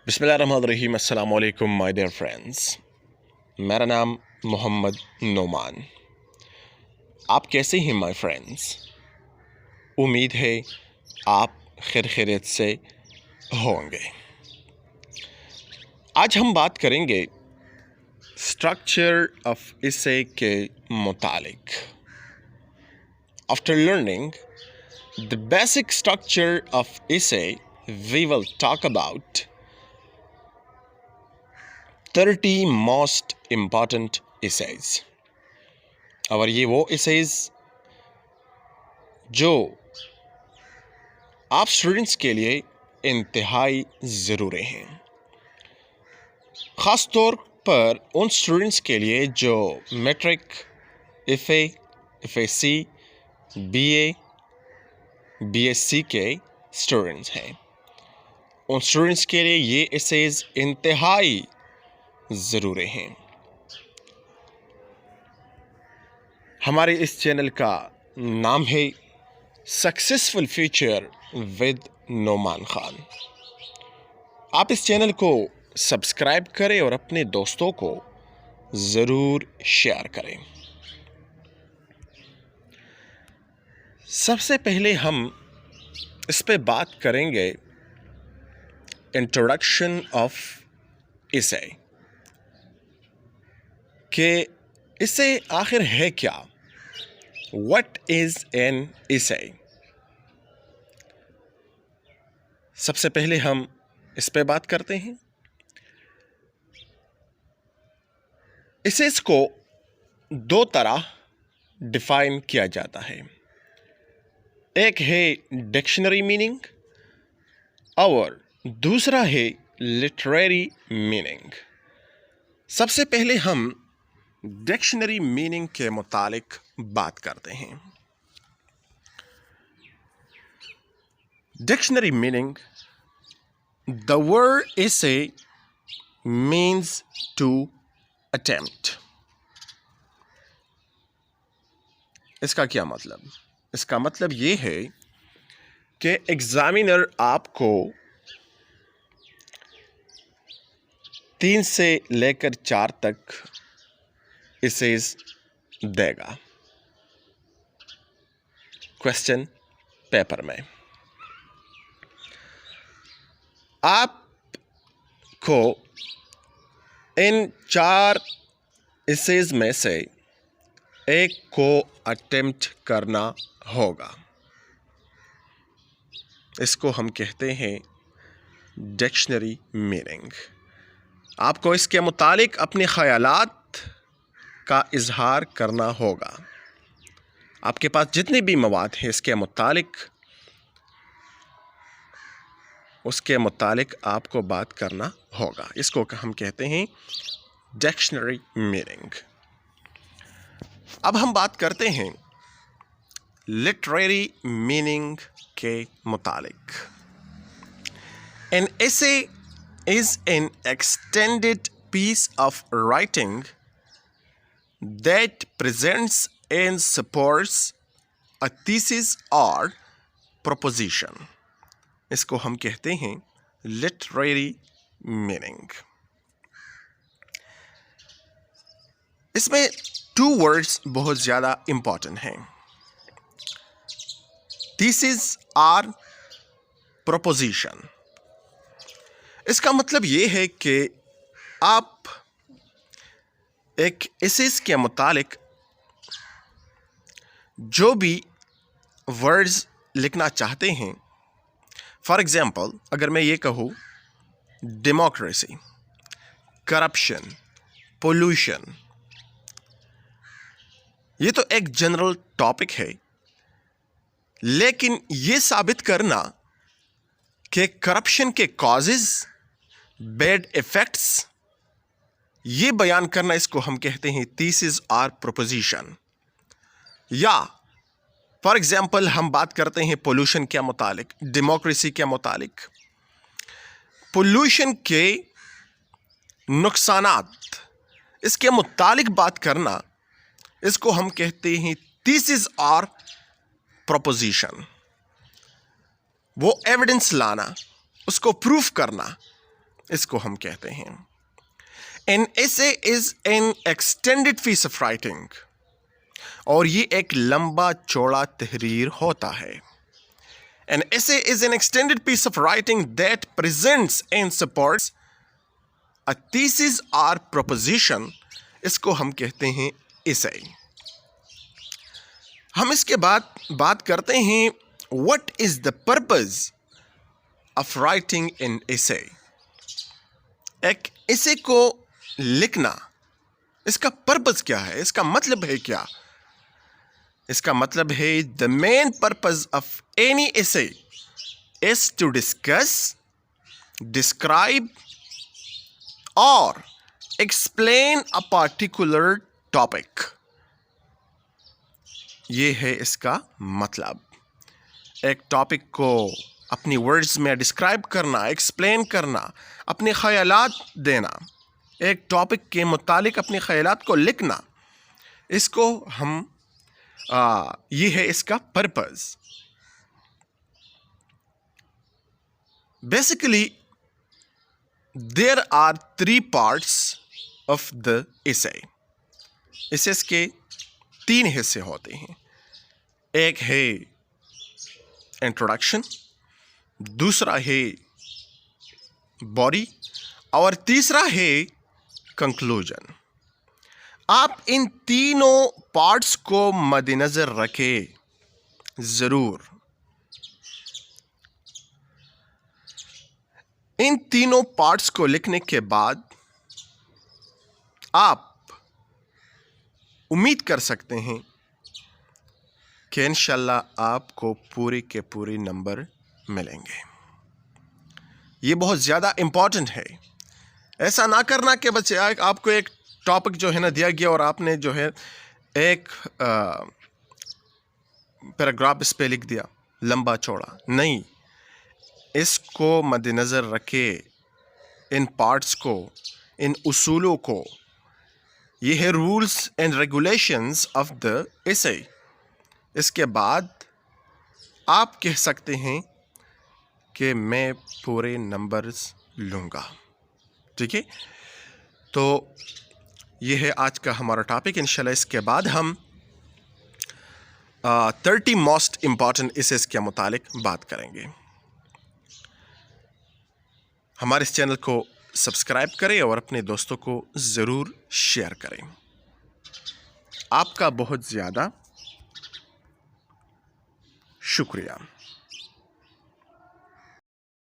بسم اللہ الرحمن الرحیم. السلام علیکم مائی ڈیئر فرینڈس. میرا نام محمد نعمان. آپ کیسے ہیں مائی فرینڈس؟ امید ہے آپ خیریت سے ہوں گے. آج ہم بات کریں گے اسٹرکچر آف ایسے کے متعلق. After learning the basic structure of essay, we will talk about 30 most important essays. اور یہ وہ essays جو آپ اسٹوڈنٹس کے لیے انتہائی ضروری ہیں، خاص طور پر ان اسٹوڈنٹس کے لیے جو matric, F A, F A C, B A, B S C کے اسٹوڈنٹس ہیں. ان اسٹوڈنٹس کے لیے یہ ایسیز انتہائی ضروری ہیں. ہمارے اس چینل کا نام ہے successful future with Noman Khan. آپ اس چینل کو سبسکرائب کریں اور اپنے دوستوں کو ضرور شیئر کریں. سب سے پہلے ہم اس پہ بات کریں گے انٹروڈکشن آف ایسے، کہ ایسے آخر ہے کیا؟ واٹ از این ایسے؟ سب سے پہلے ہم اس پہ بات کرتے ہیں. ایسیز کو دو طرح ڈیفائن کیا جاتا ہے. ایک ہے ڈکشنری میننگ اور دوسرا ہے لٹریری میننگ. سب سے پہلے ہم ڈکشنری میننگ کے متعلق بات کرتے ہیں. Dictionary meaning: the word essay means to attempt. اس کا کیا مطلب؟ اس کا مطلب یہ ہے کہ ایگزامینر آپ کو 3 سے لے کر 4 تک ایسیز دے گا کوشچن پیپر میں. آپ کو ان 4 ایسیز میں سے ایک کو اٹیمپٹ کرنا ہوگا. اس کو ہم کہتے ہیں ڈکشنری میننگ. آپ کو اس کے متعلق اپنے خیالات کا اظہار کرنا ہوگا. آپ کے پاس جتنے بھی مواد ہیں اس کے متعلق آپ کو بات کرنا ہوگا. اس کو ہم کہتے ہیں ڈکشنری میننگ. اب ہم بات کرتے ہیں لٹریری میننگ کے متعلق. An essay is an extended piece of writing that presents and supports a thesis or proposition. اس کو ہم کہتے ہیں لٹریری میننگ. اس میں 2 ورڈز بہت زیادہ امپورٹنٹ ہیں: thesis اور proposition. اس کا مطلب یہ ہے کہ آپ ایک ایسیز کے متعلق جو بھی ورڈز لکھنا چاہتے ہیں. فار ایگزامپل اگر میں یہ کہوں ڈیموکریسی، کرپشن، پولوشن، یہ تو ایک جنرل ٹاپک ہے، لیکن یہ ثابت کرنا کہ کرپشن کے کازز، بیڈ ایفیکٹس، یہ بیان کرنا، اس کو ہم کہتے ہیں تھیسس اور پروپوزیشن. یا فار ایگزامپل ہم بات کرتے ہیں پولوشن کے متعلق، ڈیموکریسی کے متعلق. پولوشن کے نقصانات، اس کے متعلق بات کرنا، اس کو ہم کہتے ہیں تھیسس اور پروپوزیشن. وہ ایویڈنس لانا، اس کو پروف کرنا اس کو ہم کہتے ہیں. An essay is an extended piece of writing. اور یہ ایک لمبا چوڑا تحریر ہوتا ہے. An essay is an extended piece of writing that presents and supports a thesis or proposition. اس کو ہم کہتے ہیں essay. ہم اس کے بعد بات کرتے ہیں what is the purpose of writing an essay. ایک essay کو لکھنا، اس کا پرپز کیا ہے، اس کا مطلب ہے کیا؟ اس کا مطلب ہے the main purpose of any essay is to discuss, describe or explain a particular topic. یہ ہے اس کا مطلب. ایک ٹاپک کو اپنی ورڈز میں ڈسکرائب کرنا، ایکسپلین کرنا، اپنے خیالات دینا، ایک ٹاپک کے متعلق اپنے خیالات کو لکھنا، اس کو ہم یہ ہے اس کا purpose. Basically there are 3 parts of the essay. Essays کے 3 حصے ہوتے ہیں. ایک ہے انٹروڈکشن، دوسرا ہے باڈی اور تیسرا ہے کنکلوژن. آپ ان تینوں پارٹس کو مد نظر رکھیں ضرور. ان تینوں پارٹس کو لکھنے کے بعد آپ امید کر سکتے ہیں کہ انشاءاللہ آپ کو پورے کے پورے نمبر ملیں گے. یہ بہت زیادہ امپورٹنٹ ہے. ایسا نہ کرنا کہ بچے آپ کو ایک ٹاپک جو ہے نا دیا گیا اور آپ نے جو ہے ایک پیراگراف اس پہ لکھ دیا لمبا چوڑا. نہیں، اس کو مد نظر رکھے، ان پارٹس کو، ان اصولوں کو. یہ ہے rules and regulations of the essay. اس کے بعد آپ کہہ سکتے ہیں کہ میں پورے نمبرز لوں گا. ٹھیک ہے، تو یہ ہے آج کا ہمارا ٹاپک. انشاءاللہ اس کے بعد ہم 30 موسٹ امپورٹنٹ ایسیز کے متعلق بات کریں گے. ہمارے اس چینل کو سبسکرائب کریں اور اپنے دوستوں کو ضرور شیئر کریں. آپ کا بہت زیادہ شکریہ.